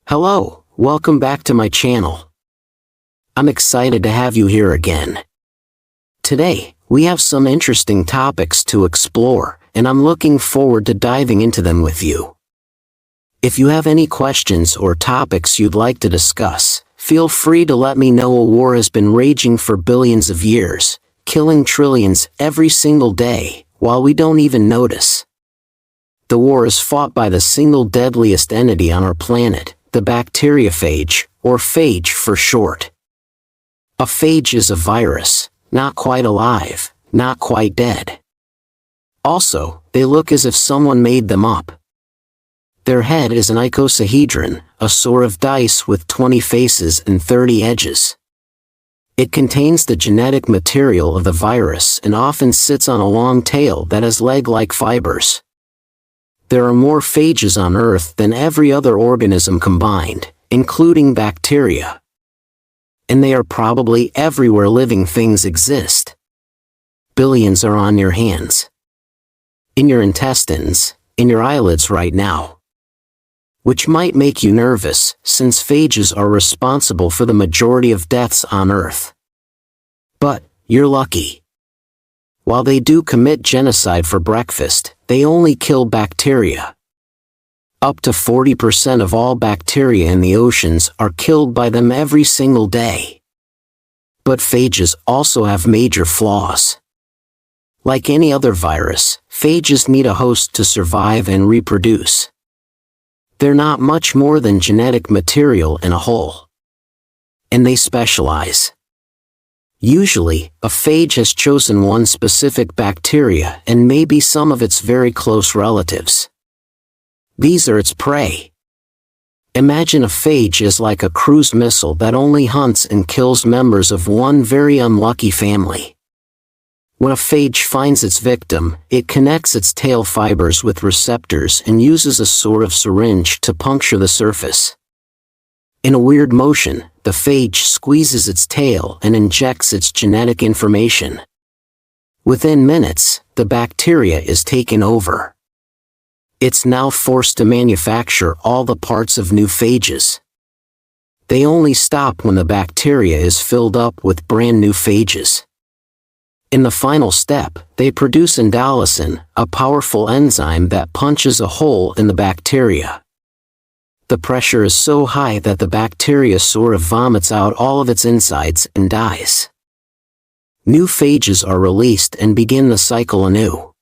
Hello, welcome back to my channel. I'm excited to have you here again. Today, we have some interesting topics to explore, and I'm looking forward to diving into them with you. If you have any questions or topics you'd like to discuss, feel free to let me know. A war has been raging for billions of years, killing trillions every single day, while we don't even notice. The war is fought by the single deadliest entity on our planet, the bacteriophage, or phage for short. A phage is a virus, not quite alive, not quite dead. Also, they look as if someone made them up. Their head is an icosahedron, a sort of dice with 20 faces and 30 edges. It contains the genetic material of the virus and often sits on a long tail that has leg-like fibers. There are more phages on Earth than every other organism combined, including bacteria. And they are probably everywhere living things exist. Billions are on your hands. In your intestines, in your eyelids right now. Which might make you nervous, since phages are responsible for the majority of deaths on Earth. But, you're lucky. While they do commit genocide for breakfast, they only kill bacteria. Up to 40% of all bacteria in the oceans are killed by them every single day. But phages also have major flaws. Like any other virus, phages need a host to survive and reproduce. They're not much more than genetic material in a whole. And they specialize. Usually, a phage has chosen one specific bacteria and maybe some of its very close relatives. These are its prey. Imagine a phage is like a cruise missile that only hunts and kills members of one very unlucky family. When a phage finds its victim, it connects its tail fibers with receptors and uses a sort of syringe to puncture the surface. In a weird motion, the phage squeezes its tail and injects its genetic information. Within minutes, the bacteria is taken over. It's now forced to manufacture all the parts of new phages. They only stop when the bacteria is filled up with brand new phages. In the final step, they produce endolysin, a powerful enzyme that punches a hole in the bacteria. The pressure is so high that the bacteria sort of vomits out all of its insides and dies. New phages are released and begin the cycle anew.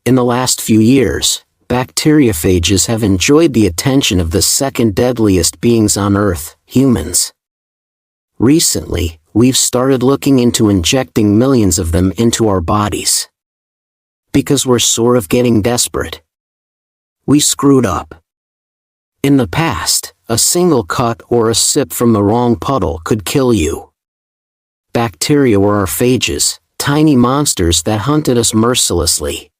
In the last few years, bacteriophages have enjoyed the attention of the second deadliest beings on Earth, humans. Recently, we've started looking into injecting millions of them into our bodies. Because we're sort of getting desperate. We screwed up. In the past, a single cut or a sip from the wrong puddle could kill you. Bacteria were our phages, tiny monsters that hunted us mercilessly.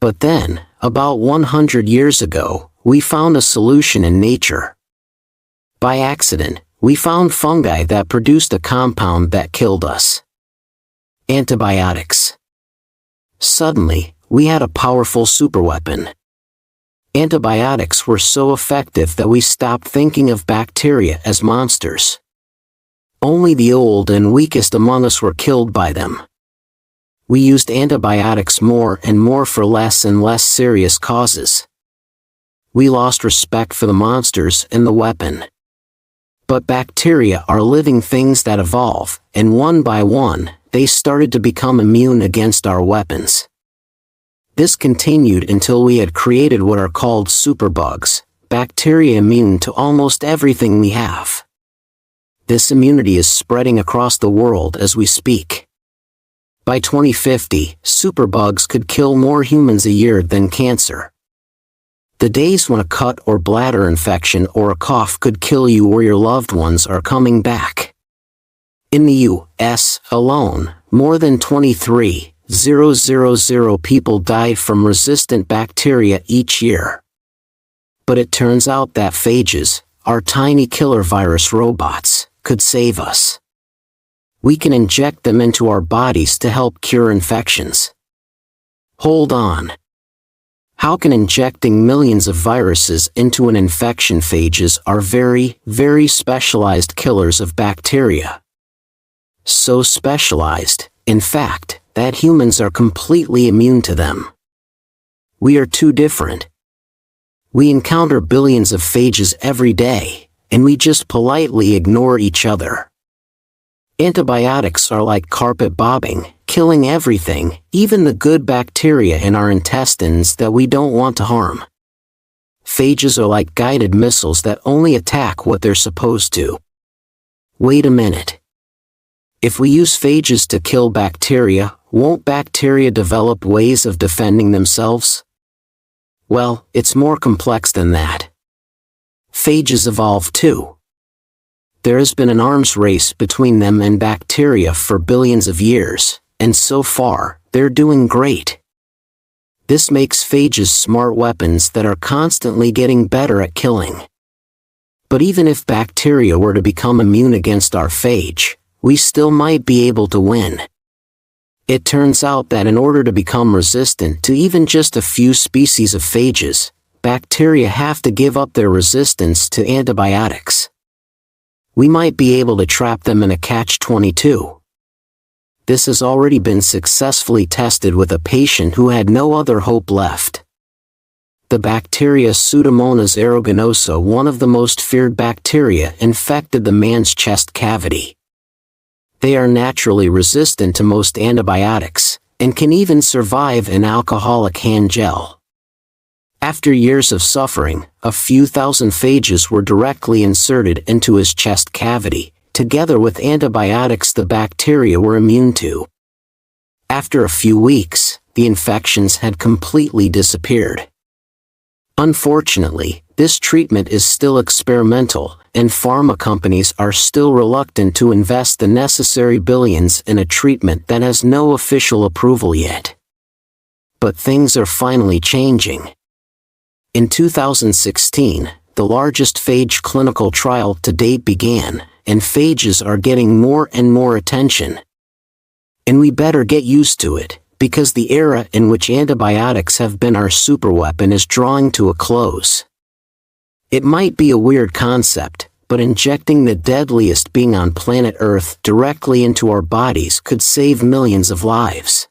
But then, about 100 years ago, we found a solution in nature. By accident, we found fungi that produced a compound that killed us. Antibiotics. Suddenly, we had a powerful superweapon. Antibiotics were so effective that we stopped thinking of bacteria as monsters. Only the old and weakest among us were killed by them. We used antibiotics more and more for less and less serious causes. We lost respect for the monsters and the weapon. But bacteria are living things that evolve, and one by one, they started to become immune against our weapons. This continued until we had created what are called superbugs, bacteria immune to almost everything we have. This immunity is spreading across the world as we speak. By 2050, superbugs could kill more humans a year than cancer. The days when a cut or bladder infection or a cough could kill you or your loved ones are coming back. In the U.S. alone, more than 23,000 people die from resistant bacteria each year. But it turns out that phages, our tiny killer virus robots, could save us. We can inject them into our bodies to help cure infections. Hold on. How can injecting millions of viruses into an infection? Phages are very, very specialized killers of bacteria. So specialized, in fact, that humans are completely immune to them. We are too different. We encounter billions of phages every day, and we just politely ignore each other. Antibiotics are like carpet bombing, killing everything, even the good bacteria in our intestines that we don't want to harm. Phages are like guided missiles that only attack what they're supposed to. Wait a minute. If we use phages to kill bacteria, won't bacteria develop ways of defending themselves? Well, it's more complex than that. Phages evolve too. There has been an arms race between them and bacteria for billions of years, and so far, they're doing great. This makes phages smart weapons that are constantly getting better at killing. But even if bacteria were to become immune against our phage, we still might be able to win. It turns out that in order to become resistant to even just a few species of phages, bacteria have to give up their resistance to antibiotics. We might be able to trap them in a catch-22. This has already been successfully tested with a patient who had no other hope left. The bacteria Pseudomonas aeruginosa, one of the most feared bacteria, infected the man's chest cavity. They are naturally resistant to most antibiotics, and can even survive in alcoholic hand gel. After years of suffering, a few thousand phages were directly inserted into his chest cavity, together with antibiotics the bacteria were immune to. After a few weeks, the infections had completely disappeared. Unfortunately, this treatment is still experimental, and pharma companies are still reluctant to invest the necessary billions in a treatment that has no official approval yet. But things are finally changing. In 2016, the largest phage clinical trial to date began, and phages are getting more and more attention. And we better get used to it, because the era in which antibiotics have been our superweapon is drawing to a close. It might be a weird concept, but injecting the deadliest being on planet Earth directly into our bodies could save millions of lives.